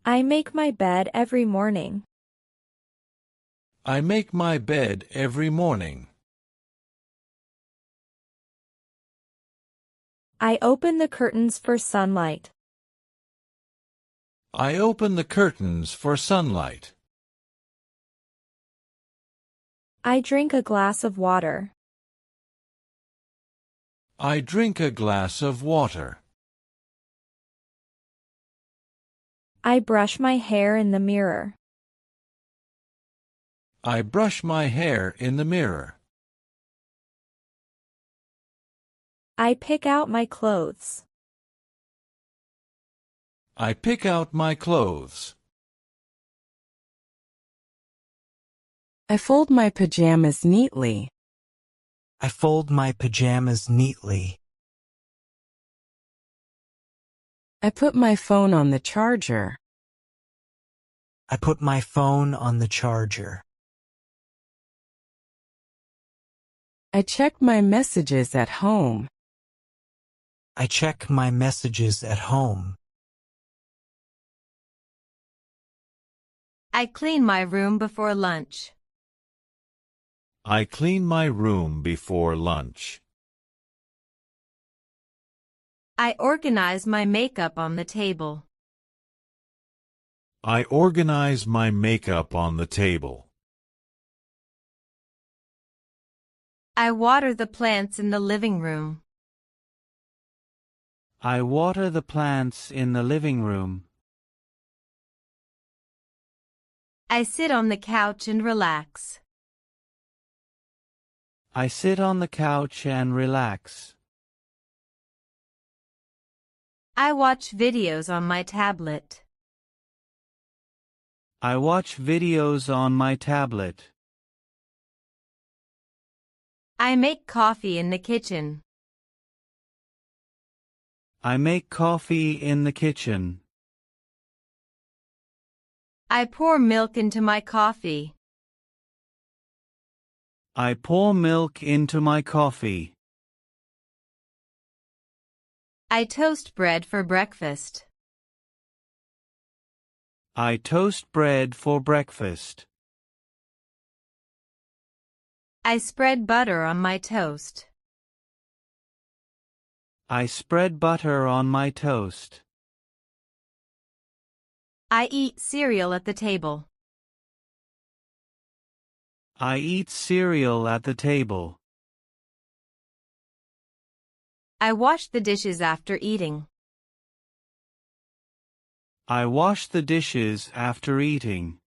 I make my bed every morning. I make my bed every morning. I open the curtains for sunlight. I open the curtains for sunlight. I drink a glass of water. I drink a glass of water. I brush my hair in the mirror. I brush my hair in the mirror. I pick out my clothes. I pick out my clothes. I fold my pajamas neatly. I fold my pajamas neatly. I put my phone on the charger. I put my phone on the charger. I check my messages at home. I check my messages at home. I clean my room before lunch. I clean my room before lunch. I organize my makeup on the table. I organize my makeup on the table. I water the plants in the living room. I water the plants in the living room. I sit on the couch and relax. I sit on the couch and relax. I watch videos on my tablet. I watch videos on my tablet. I make coffee in the kitchen. I make coffee in the kitchen. I pour milk into my coffee. I pour milk into my coffee. I toast bread for breakfast. I toast bread for breakfast. I spread butter on my toast. I spread butter on my toast. I eat cereal at the table. I eat cereal at the table. I wash the dishes after eating. I wash the dishes after eating.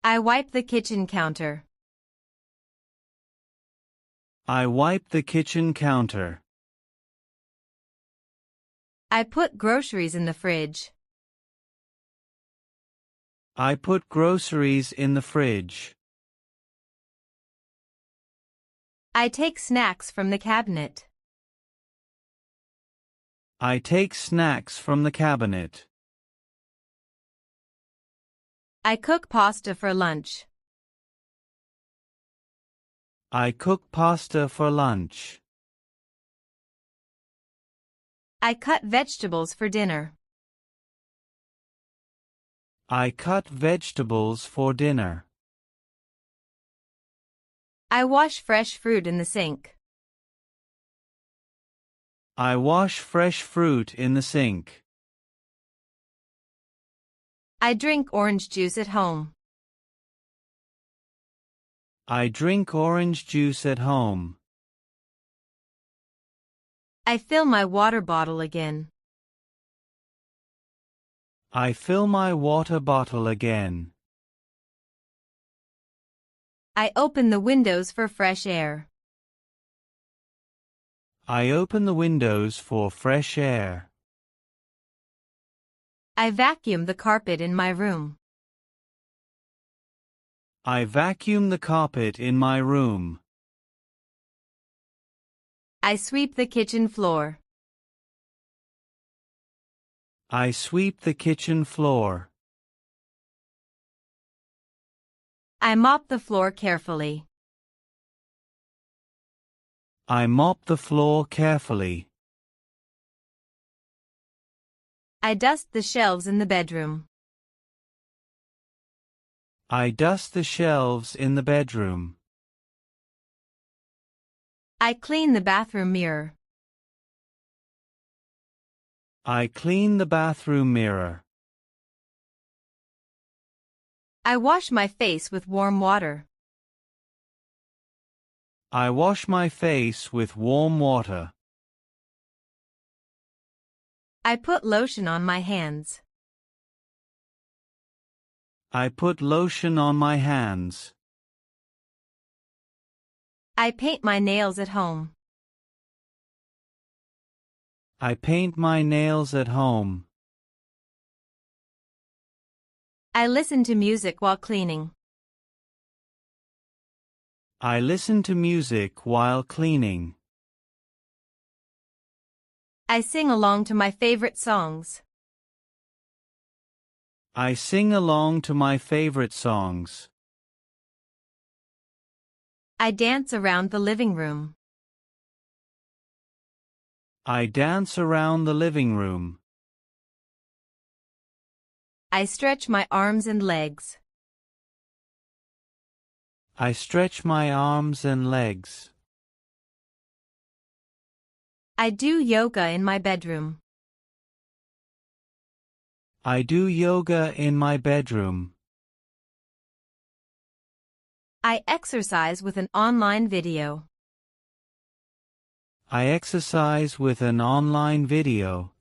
I wipe the kitchen counter. I wipe the kitchen counter. I put groceries in the fridge. I put groceries in the fridge. I take snacks from the cabinet. I take snacks from the cabinet. I cook pasta for lunch. I cook pasta for lunch. I cut vegetables for dinner. I cut vegetables for dinner. I wash fresh fruit in the sink. I wash fresh fruit in the sink. I drink orange juice at home. I drink orange juice at home. I fill my water bottle again. I fill my water bottle again. I open the windows for fresh air. I open the windows for fresh air. I vacuum the carpet in my room. I vacuum the carpet in my room. I sweep the kitchen floor. I sweep the kitchen floor. I mop the floor carefully. I mop the floor carefully. I dust the shelves in the bedroom. I dust the shelves in the bedroom. I clean the bathroom mirror. I clean the bathroom mirror. I wash my face with warm water. I wash my face with warm water. I put lotion on my hands. I put lotion on my hands. I paint my nails at home. I paint my nails at home. I listen to music while cleaning. I listen to music while cleaning. I sing along to my favorite songs. I sing along to my favorite songs. I dance around the living room. I dance around the living room. I stretch my arms and legs. I stretch my arms and legs. I do yoga in my bedroom. I do yoga in my bedroom. I exercise with an online video. I exercise with an online video.